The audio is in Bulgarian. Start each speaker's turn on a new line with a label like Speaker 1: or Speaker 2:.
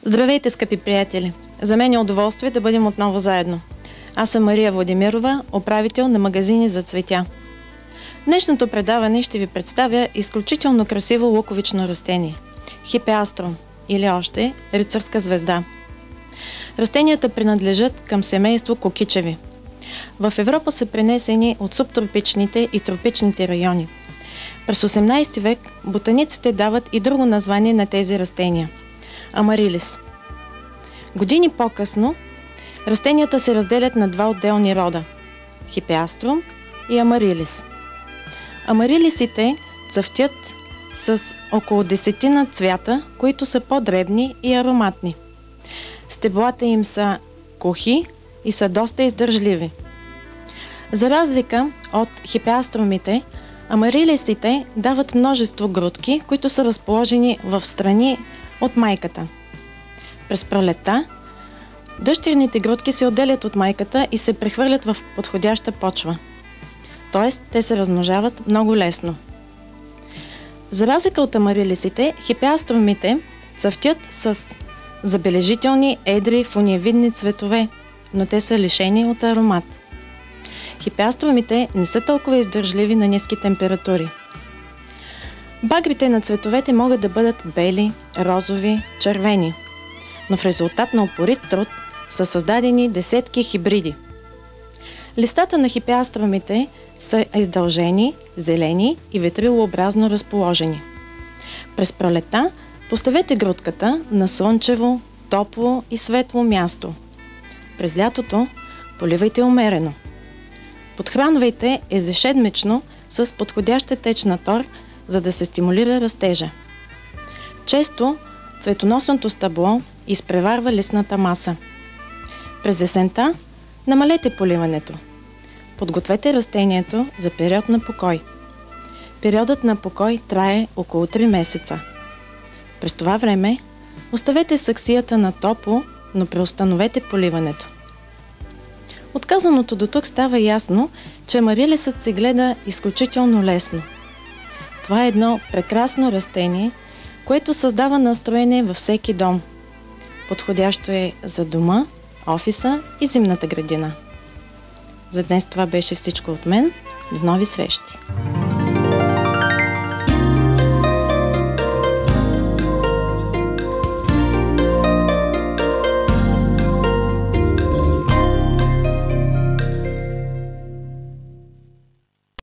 Speaker 1: Здравейте, скъпи приятели! За мен е удоволствие да бъдем отново заедно. Аз съм Мария Владимирова, управител на магазини за цветя. В днешното предаване ще ви представя изключително красиво луковично растение – хипеаструм или още рицарска звезда. Растенията принадлежат към семейство кокичеви. В Европа са пренесени от субтропичните и тропичните райони. През 18 век ботаниците дават и друго название на тези растения – амарилис. Години по-късно растенията се разделят на два отделни рода – хипеаструм и амарилис. Амарилисите цъфтят с около 10 цвята, които са по-дребни и ароматни. Стеблата им са кухи и са доста издържливи. За разлика от хипеаструмите, амарилисите дават множество грудки, които са разположени в страни от майката. През пролетта дъщерните грудки се отделят от майката и се прехвърлят в подходяща почва. Т.е. те се размножават много лесно. За разлика от амарилисите, хипеаструмите цъфтят с забележителни, едри, фуниевидни цветове, но те са лишени от аромат. Хипеаструмите не са толкова издържливи на ниски температури. Багрите на цветовете могат да бъдат бели, розови, червени, но в резултат на упорит труд са създадени десетки хибриди. Листата на хипеаструмите са издължени, зелени и ветрилообразно разположени. През пролетта поставете грудката на слънчево, топло и светло място. През лятото поливайте умерено. Подхранвайте ежеседмично с подходяща течна тор, за да се стимулира растежа. Често цветоносното стъбло изпреварва листната маса. През есента намалете поливането. Подгответе растението за период на покой. Периодът на покой трае около 3 месеца. През това време оставете саксията на топло, но преустановете поливането. От казаното до тук става ясно, че амарилисът се гледа изключително лесно. Това е едно прекрасно растение, което създава настроение във всеки дом. Подходящо е за дома, офиса и зимната градина. За днес това беше всичко от мен. До нови срещи!